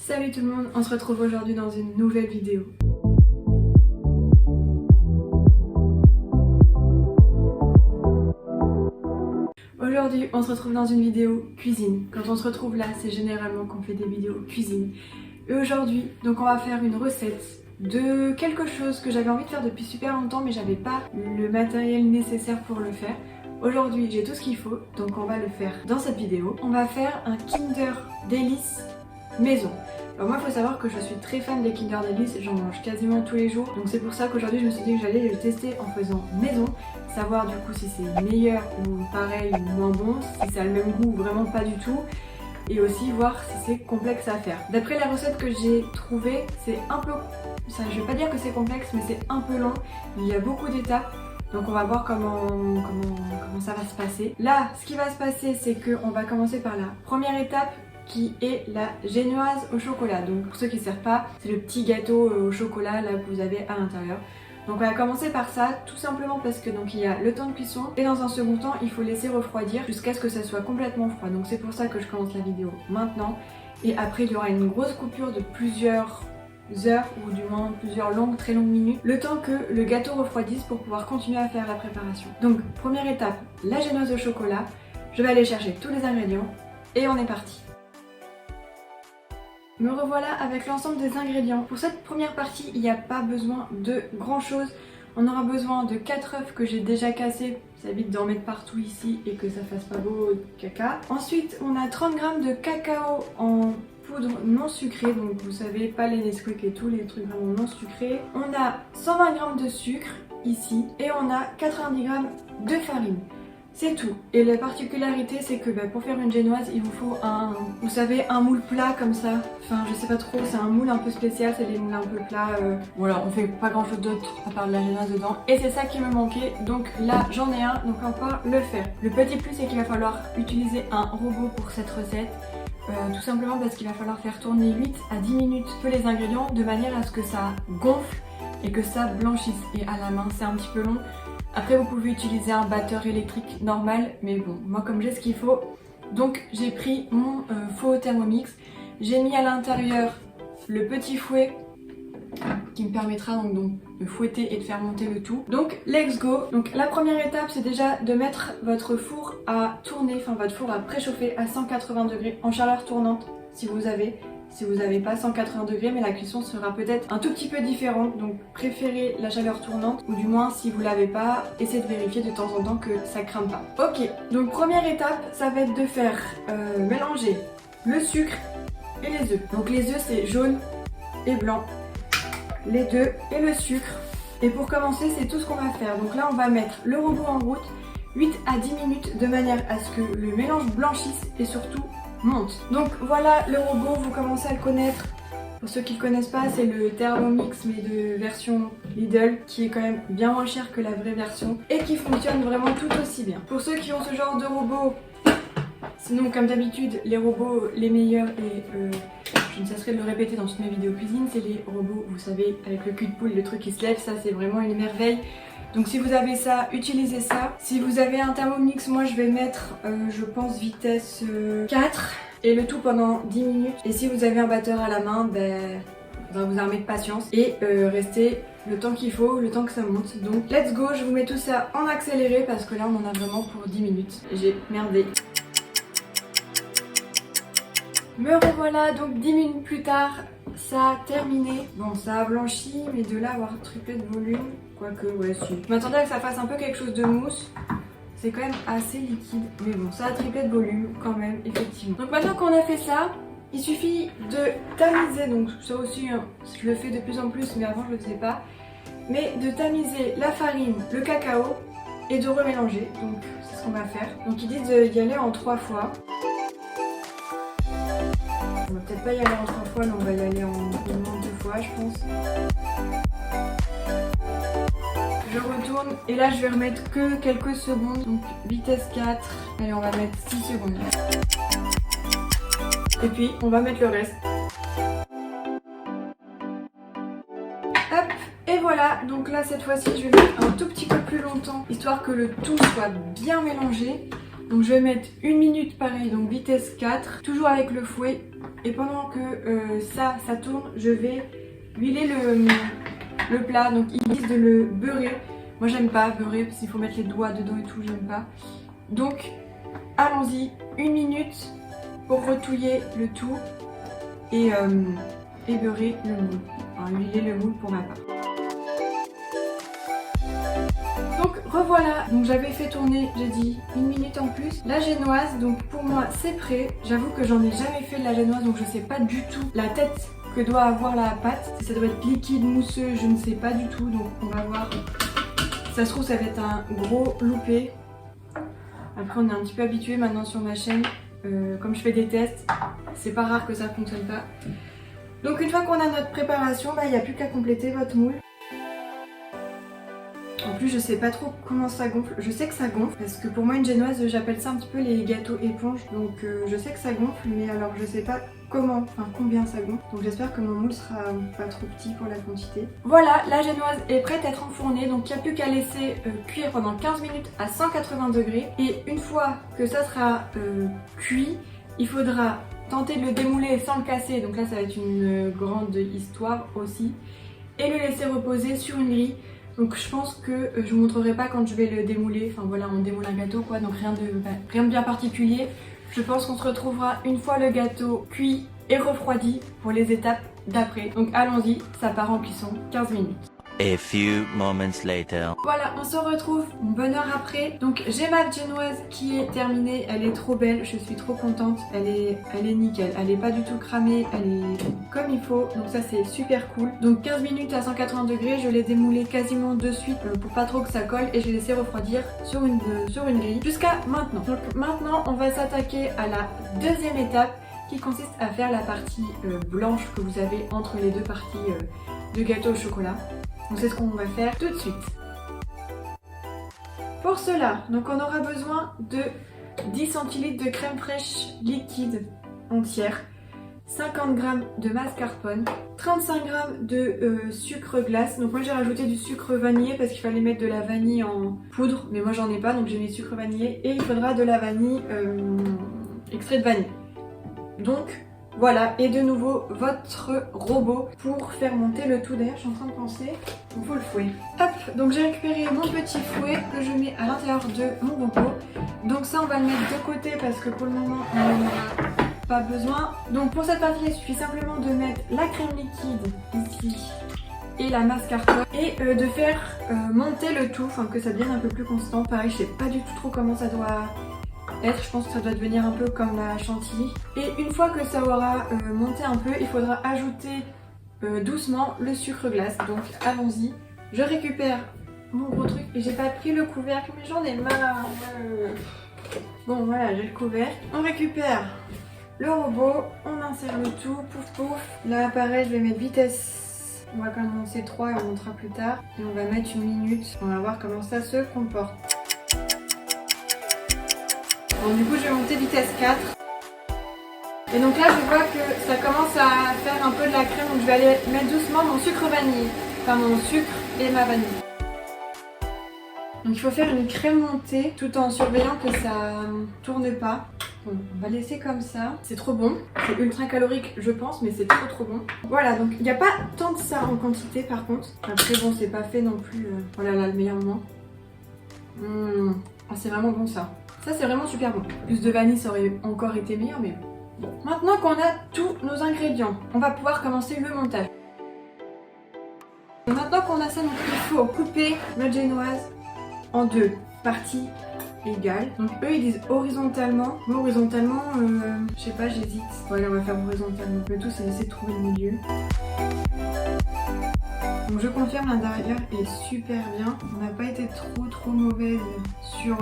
Salut tout le monde, on se retrouve aujourd'hui dans une nouvelle vidéo. Aujourd'hui, on se retrouve dans une vidéo cuisine. Quand on se retrouve là, c'est généralement qu'on fait des vidéos cuisine. Et aujourd'hui, donc on va faire une recette de quelque chose que j'avais envie de faire depuis super longtemps, mais j'avais pas le matériel nécessaire pour le faire. Aujourd'hui, j'ai tout ce qu'il faut, donc on va le faire dans cette vidéo. On va faire un Kinder Delice maison. Alors moi, il faut savoir que je suis très fan des Kinder Delice, j'en mange quasiment tous les jours. Donc c'est pour ça qu'aujourd'hui, je me suis dit que j'allais le tester en faisant maison. Savoir du coup si c'est meilleur ou pareil ou moins bon, si ça a le même goût ou vraiment pas du tout. Et aussi voir si c'est complexe à faire. D'après la recette que j'ai trouvée, c'est un peu... je vais pas dire que c'est complexe, mais c'est un peu long. Il y a beaucoup d'étapes. Donc on va voir comment ça va se passer. Là, ce qui va se passer, c'est qu'on va commencer par la première étape qui est la génoise au chocolat. Donc pour ceux qui ne savent pas, c'est le petit gâteau au chocolat là que vous avez à l'intérieur. Donc on va commencer par ça, tout simplement parce que donc il y a le temps de cuisson et dans un second temps il faut laisser refroidir jusqu'à ce que ça soit complètement froid. Donc c'est pour ça que je commence la vidéo maintenant. Et après il y aura une grosse coupure de plusieurs heures ou du moins plusieurs très longues minutes, le temps que le gâteau refroidisse pour pouvoir continuer à faire la préparation. Donc première étape, la génoise au chocolat. Je vais aller chercher tous les ingrédients et on est parti. Me revoilà avec l'ensemble des ingrédients. Pour cette première partie, il n'y a pas besoin de grand chose. On aura besoin de 4 œufs que j'ai déjà cassés. Ça évite d'en mettre partout ici et que ça fasse pas beau caca. Ensuite, on a 30 g de cacao en poudre non sucrée. Donc vous savez, pas les Nesquik et tout, les trucs vraiment non sucrés. On a 120 g de sucre ici et on a 90 g de farine. C'est tout. Et la particularité, c'est que pour faire une génoise, il vous faut vous savez, un moule plat comme ça. Enfin, je sais pas trop, c'est un moule un peu spécial, c'est des moules un peu plats. Voilà, on fait pas grand chose d'autre à part de la génoise dedans. Et c'est ça qui me manquait, donc là j'en ai un, donc on va pouvoir le faire. Le petit plus, c'est qu'il va falloir utiliser un robot pour cette recette. Tout simplement parce qu'il va falloir faire tourner 8 à 10 minutes peu les ingrédients de manière à ce que ça gonfle et que ça blanchisse. Et à la main, c'est un petit peu long. Après vous pouvez utiliser un batteur électrique normal, mais bon, moi comme j'ai ce qu'il faut, donc j'ai pris mon faux Thermomix, j'ai mis à l'intérieur le petit fouet qui me permettra donc de fouetter et de faire monter le tout. Donc let's go. Donc la première étape, c'est déjà de mettre votre four à tourner, enfin votre four à préchauffer à 180 degrés en chaleur tournante si vous avez. Si vous n'avez pas 180 degrés, mais la cuisson sera peut-être un tout petit peu différente, donc préférez la chaleur tournante, ou du moins si vous l'avez pas, essayez de vérifier de temps en temps que ça crame pas. Ok, donc première étape, ça va être de faire mélanger le sucre et les œufs. Donc les œufs c'est jaune et blanc, les deux et le sucre. Et pour commencer, c'est tout ce qu'on va faire. Donc là on va mettre le robot en route 8 à 10 minutes de manière à ce que le mélange blanchisse et surtout monte. Donc voilà le robot, vous commencez à le connaître. Pour ceux qui ne le connaissent pas, c'est le Thermomix mais de version Lidl qui est quand même bien moins cher que la vraie version et qui fonctionne vraiment tout aussi bien. Pour ceux qui ont ce genre de robot, sinon comme d'habitude les robots les meilleurs et je ne cesserai de le répéter dans toutes mes vidéos cuisine, c'est les robots, vous savez, avec le cul de poule, le truc qui se lève, ça c'est vraiment une merveille. Donc si vous avez ça, utilisez ça. Si vous avez un Thermomix, moi je vais mettre, je pense, vitesse 4 et le tout pendant 10 minutes. Et si vous avez un batteur à la main, faudra vous armer de patience et rester le temps qu'il faut, le temps que ça monte. Donc let's go, je vous mets tout ça en accéléré parce que là on en a vraiment pour 10 minutes. J'ai merdé. Me revoilà donc 10 minutes plus tard. Ça a terminé. Bon, ça a blanchi, mais de là avoir triplé de volume, quoique, ouais, si. Je m'attendais à que ça fasse un peu quelque chose de mousse. C'est quand même assez liquide, mais bon, ça a triplé de volume quand même, effectivement. Donc maintenant qu'on a fait ça, il suffit de tamiser, donc ça aussi, hein, je le fais de plus en plus, mais avant je le faisais pas. Mais de tamiser la farine, le cacao et de remélanger. Donc c'est ce qu'on va faire. Donc ils disent d'y aller en 3 fois. On va peut-être pas y aller en 3 fois, mais on va y aller en minimum 2 fois, je pense. Je retourne et là je vais remettre que quelques secondes, donc vitesse 4. Allez, on va mettre 6 secondes. Et puis on va mettre le reste. Hop, et voilà, donc là cette fois-ci je vais mettre un tout petit peu plus longtemps, histoire que le tout soit bien mélangé. Donc je vais mettre 1 minute pareil, donc vitesse 4, toujours avec le fouet. Et pendant que ça tourne, je vais huiler le plat. Donc ils disent de le beurrer. Moi j'aime pas beurrer parce qu'il faut mettre les doigts dedans et tout, j'aime pas. Donc allons-y, 1 minute pour retouiller le tout et beurrer le moule. Enfin, huiler le moule pour ma part. Donc revoilà, donc j'avais fait tourner, j'ai dit 1 minute en plus, la génoise. Donc pour moi c'est prêt. J'avoue que j'en ai jamais fait de la génoise, donc je sais pas du tout la tête que doit avoir la pâte. Si ça doit être liquide, mousseux, je ne sais pas du tout, donc on va voir. Ça se trouve ça va être un gros loupé. Après on est un petit peu habitué maintenant sur ma chaîne, comme je fais des tests, c'est pas rare que ça fonctionne pas. Donc une fois qu'on a notre préparation, il n'y a plus qu'à compléter votre moule. En plus je sais pas trop comment ça gonfle, je sais que ça gonfle parce que pour moi une génoise j'appelle ça un petit peu les gâteaux éponges. Donc je sais que ça gonfle, mais alors je sais pas comment, enfin combien ça gonfle. Donc j'espère que mon moule sera pas trop petit pour la quantité. Voilà, la génoise est prête à être enfournée, donc il n'y a plus qu'à laisser cuire pendant 15 minutes à 180 degrés. Et une fois que ça sera cuit, il faudra tenter de le démouler sans le casser, donc là ça va être une grande histoire aussi. Et le laisser reposer sur une grille. Donc je pense que je vous montrerai pas quand je vais le démouler, enfin voilà on démoule un gâteau quoi, donc rien de bien particulier. Je pense qu'on se retrouvera une fois le gâteau cuit et refroidi pour les étapes d'après. Donc allons-y, ça part en cuisson, 15 minutes. A few moments later. Voilà, on se retrouve une bonne heure après. Donc j'ai ma génoise qui est terminée, elle est trop belle, je suis trop contente, elle est nickel, elle est pas du tout cramée, elle est comme il faut, donc ça c'est super cool. Donc 15 minutes à 180 degrés, je l'ai démoulée quasiment de suite pour pas trop que ça colle et je l'ai laissé refroidir sur une grille jusqu'à maintenant. Donc maintenant on va s'attaquer à la deuxième étape qui consiste à faire la partie blanche que vous avez entre les deux parties de gâteau au chocolat. Donc c'est ce qu'on va faire tout de suite. Pour cela, donc on aura besoin de 10 centilitres de crème fraîche liquide entière, 50 g de mascarpone, 35 g de sucre glace. Donc moi j'ai rajouté du sucre vanillé parce qu'il fallait mettre de la vanille en poudre, mais moi j'en ai pas donc j'ai mis sucre vanillé et il faudra de la vanille extrait de vanille. Donc voilà, et de nouveau votre robot pour faire monter le tout. D'ailleurs je suis en train de penser, il faut le fouet. Hop, donc j'ai récupéré mon petit fouet que je mets à l'intérieur de mon robot. Donc ça on va le mettre de côté parce que pour le moment on n'en a pas besoin. Donc pour cette partie il suffit simplement de mettre la crème liquide ici et la mascarpone et de faire monter le tout, enfin que ça devienne un peu plus constant. Pareil je sais pas du tout trop comment ça doit être, je pense que ça doit devenir un peu comme la chantilly. Et une fois que ça aura monté un peu, il faudra ajouter doucement le sucre glace. Donc allons-y, je récupère mon gros truc et j'ai pas pris le couvercle mais j'en ai marre. Bon voilà, j'ai le couvercle. On récupère le robot, on insère le tout, pouf pouf. Là pareil je vais mettre vitesse, on va commencer 3 et on montera plus tard. Et on va mettre 1 minute, on va voir comment ça se comporte. Bon, du coup je vais monter vitesse 4. Et donc là je vois que ça commence à faire un peu de la crème, donc je vais aller mettre doucement mon sucre vanille. Enfin mon sucre et ma vanille. Donc il faut faire une crème montée tout en surveillant que ça tourne pas. Bon, on va laisser comme ça. C'est trop bon. C'est ultra calorique je pense, mais c'est trop bon. Voilà, donc il n'y a pas tant de ça en quantité par contre. Après bon c'est pas fait non plus. Voilà là le meilleur moment. Ah, c'est vraiment bon ça. Ça c'est vraiment super bon. Plus de vanille ça aurait encore été meilleur mais bon. Maintenant qu'on a tous nos ingrédients, on va pouvoir commencer le montage. Maintenant qu'on a ça, donc, il faut couper notre génoise en 2 parties égales. Donc eux ils disent horizontalement. Moi horizontalement, je sais pas, j'hésite. Voilà, on va faire horizontalement. Le tout c'est d'essayer de trouver le milieu. Donc je confirme, l'intérieur est super bien. On n'a pas été trop mauvaise sur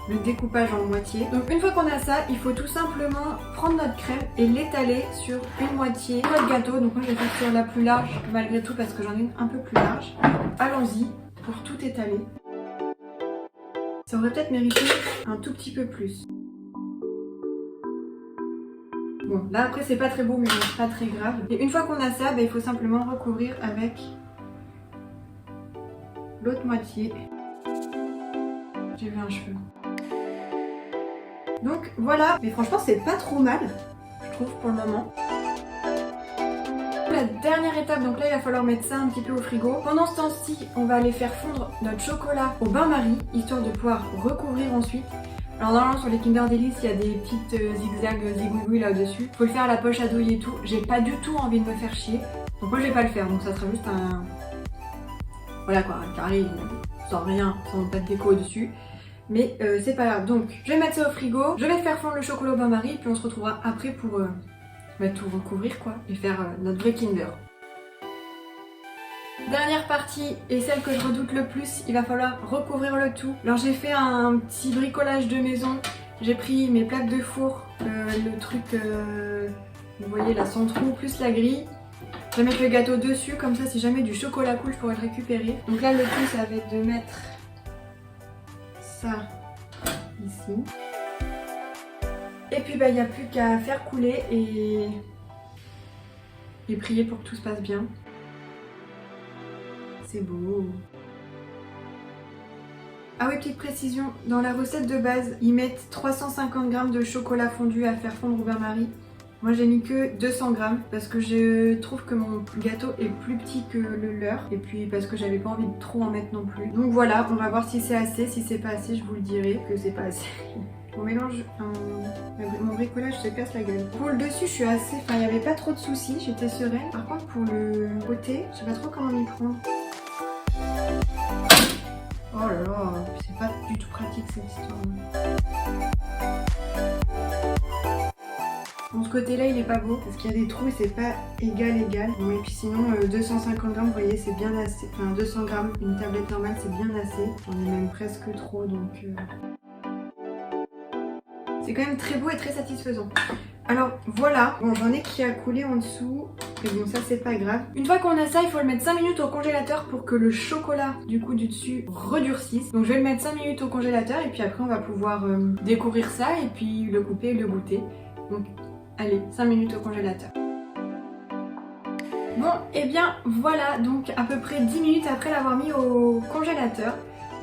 le découpage en moitié. Donc une fois qu'on a ça, il faut tout simplement prendre notre crème et l'étaler sur une moitié de notre gâteau. Donc moi je vais faire sur la plus large malgré tout parce que j'en ai une un peu plus large. Allons-y pour tout étaler. Ça aurait peut-être mérité un tout petit peu plus. Bon, là après c'est pas très beau mais pas très grave. Et une fois qu'on a ça, il faut simplement recouvrir avec l'autre moitié. J'ai vu un cheveu. Donc voilà, mais franchement c'est pas trop mal, je trouve pour le moment. La dernière étape, donc là il va falloir mettre ça un petit peu au frigo. Pendant ce temps-ci, on va aller faire fondre notre chocolat au bain-marie, histoire de pouvoir recouvrir ensuite. Alors normalement sur les Kinder Delice, il y a des petites zigzags, zigouigouis là-dessus. Faut le faire à la poche à douille et tout. J'ai pas du tout envie de me faire chier. Donc moi je vais pas le faire, donc ça sera juste un... Voilà quoi, un carré sans rien, sans pas de déco au-dessus. Mais c'est pas grave. Donc je vais mettre ça au frigo, je vais faire fondre le chocolat au bain-marie, puis on se retrouvera après pour tout recouvrir quoi, et faire notre vrai Kinder. Dernière partie, et celle que je redoute le plus, il va falloir recouvrir le tout. Alors j'ai fait un petit bricolage de maison. J'ai pris mes plaques de four, le truc, vous voyez là, sans trou, plus la grille. Je vais mettre le gâteau dessus, comme ça si jamais du chocolat coule, je pourrais le récupérer. Donc là le tout, ça va être de mettre ça ici. Et puis bah il n'y a plus qu'à faire couler et prier pour que tout se passe bien. C'est beau. Ah oui, petite précision, dans la recette de base, ils mettent 350 g de chocolat fondu à faire fondre au bain-marie. Moi j'ai mis que 200 g parce que je trouve que mon gâteau est plus petit que le leur. Et puis parce que j'avais pas envie de trop en mettre non plus. Donc voilà, on va voir si c'est assez. Si c'est pas assez, je vous le dirai que c'est pas assez. Mon mélange, mon bricolage se casse la gueule. Pour le dessus, je suis assez... Enfin, il n'y avait pas trop de soucis, j'étais sereine. Par contre, pour le côté, je sais pas trop comment m'y prendre. Oh là là, c'est pas du tout pratique cette histoire. Bon, ce côté-là, il est pas beau parce qu'il y a des trous et c'est pas égal. Bon, et puis sinon, 250 g, vous voyez, c'est bien assez. Enfin, 200 g, une tablette normale, c'est bien assez. J'en ai même presque trop, donc... C'est quand même très beau et très satisfaisant. Alors voilà, bon j'en ai qui a coulé en dessous, mais bon ça c'est pas grave. Une fois qu'on a ça, il faut le mettre 5 minutes au congélateur pour que le chocolat du coup du dessus redurcisse. Donc je vais le mettre 5 minutes au congélateur et puis après on va pouvoir découvrir ça et puis le couper et le goûter. Donc allez, 5 minutes au congélateur. Bon et bien voilà, donc à peu près 10 minutes après l'avoir mis au congélateur.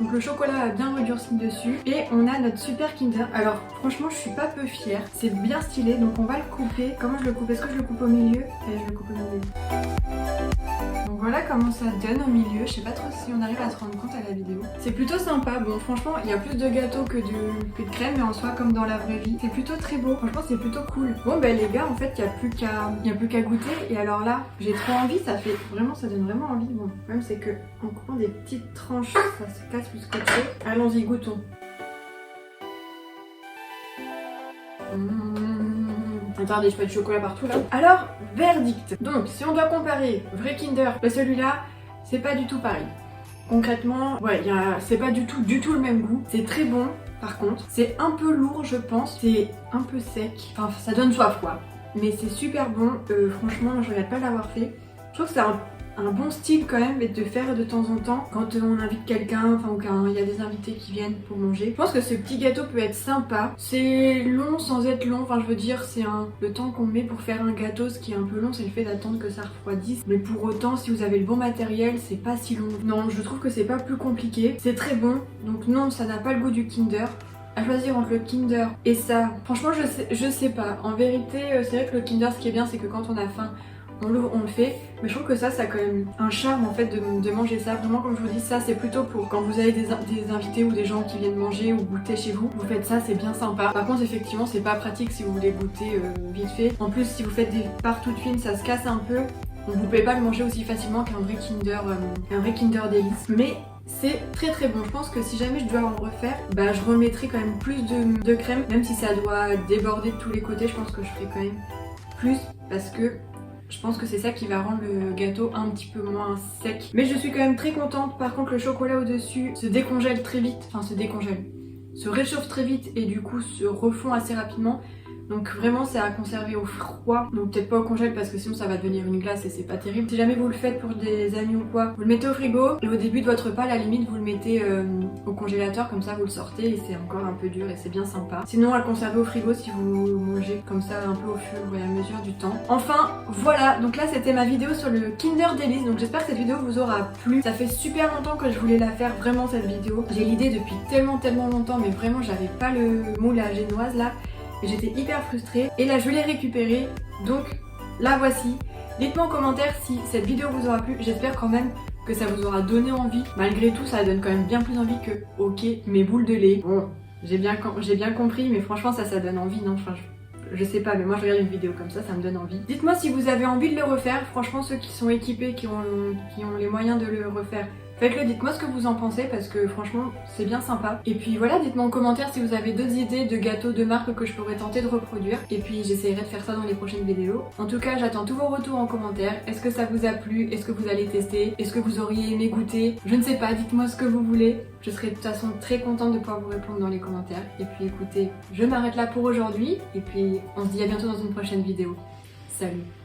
Donc le chocolat a bien redurci dessus et on a notre super Kinder. Alors franchement je suis pas peu fière, c'est bien stylé donc on va le couper. Comment je le coupe? Est-ce que je le coupe au milieu? Allez, je le coupe au milieu. Donc voilà comment ça donne au milieu, je sais pas trop si on arrive à se rendre compte à la vidéo. C'est plutôt sympa, bon franchement il y a plus de gâteau que de crème mais en soi comme dans la vraie vie. C'est plutôt très beau, franchement c'est plutôt cool. Bon bah les gars en fait il n'y a plus qu'à goûter et alors là j'ai trop envie, ça donne vraiment envie. Bon le problème c'est que en coupant des petites tranches ça se casse plus que tout. Allons-y, goûtons. Attendez, je fais du chocolat partout là. Alors, verdict. Donc, si on doit comparer vrai Kinder et celui-là, c'est pas du tout pareil. Concrètement, ouais, c'est pas du tout le même goût. C'est très bon, par contre. C'est un peu lourd, je pense. C'est un peu sec. Enfin, ça donne soif, quoi. Mais c'est super bon. Franchement, je regrette pas l'avoir fait. Je trouve que c'est un bon style quand même, mais de faire de temps en temps quand on invite quelqu'un, enfin ou quand il y a des invités qui viennent pour manger. Je pense que ce petit gâteau peut être sympa. C'est long sans être long, enfin je veux dire c'est le temps qu'on met pour faire un gâteau. Ce qui est un peu long c'est le fait d'attendre que ça refroidisse. Mais pour autant si vous avez le bon matériel c'est pas si long. Non je trouve que c'est pas plus compliqué. C'est très bon, donc non ça n'a pas le goût du Kinder. À choisir entre le Kinder et ça, franchement je sais pas. En vérité c'est vrai que le Kinder ce qui est bien c'est que quand on a faim on l'ouvre, on le fait, mais je trouve que ça a quand même un charme en fait de manger ça. Vraiment comme je vous dis, ça c'est plutôt pour quand vous avez des invités ou des gens qui viennent manger ou goûter chez vous. Vous faites ça, c'est bien sympa. Par contre effectivement c'est pas pratique si vous voulez goûter vite fait. En plus si vous faites des parts toutes fines ça se casse un peu. Donc vous pouvez pas le manger aussi facilement qu'un vrai Kinder Delice. Mais c'est très très bon. Je pense que si jamais je dois en refaire, bah je remettrai quand même plus de crème. Même si ça doit déborder de tous les côtés, je pense que je ferai quand même plus parce que je pense que c'est ça qui va rendre le gâteau un petit peu moins sec. Mais je suis quand même très contente. Par contre le chocolat au dessus se décongèle très vite. Enfin se réchauffe très vite et du coup se refond assez rapidement. Donc vraiment c'est à conserver au froid, donc peut-être pas au congèle parce que sinon ça va devenir une glace et c'est pas terrible. Si jamais vous le faites pour des amis ou quoi, vous le mettez au frigo et au début de votre repas, à la limite vous le mettez au congélateur, comme ça vous le sortez et c'est encore un peu dur et c'est bien sympa. Sinon à le conserver au frigo si vous mangez comme ça un peu au fur et à mesure du temps. Enfin voilà, donc là c'était ma vidéo sur le Kinder Delice, donc j'espère que cette vidéo vous aura plu. Ça fait super longtemps que je voulais la faire vraiment cette vidéo. J'ai l'idée depuis tellement longtemps mais vraiment j'avais pas le moule à génoise là. Et j'étais hyper frustrée et là je l'ai récupéré, donc la voici. Dites-moi en commentaire si cette vidéo vous aura plu, j'espère quand même que ça vous aura donné envie. Malgré tout ça donne quand même bien plus envie que ok mes boules de lait. Bon, j'ai bien compris mais franchement ça donne envie, non enfin, je sais pas mais moi je regarde une vidéo comme ça me donne envie. Dites-moi si vous avez envie de le refaire, franchement ceux qui sont équipés, qui ont les moyens de le refaire. Faites-le, dites-moi ce que vous en pensez parce que franchement c'est bien sympa. Et puis voilà, dites-moi en commentaire si vous avez d'autres idées de gâteaux de marque que je pourrais tenter de reproduire. Et puis j'essaierai de faire ça dans les prochaines vidéos. En tout cas, j'attends tous vos retours en commentaire. Est-ce que ça vous a plu? Est-ce que vous allez tester? Est-ce que vous auriez aimé goûter? Je ne sais pas, dites-moi ce que vous voulez. Je serai de toute façon très contente de pouvoir vous répondre dans les commentaires. Et puis écoutez, je m'arrête là pour aujourd'hui. Et puis on se dit à bientôt dans une prochaine vidéo. Salut!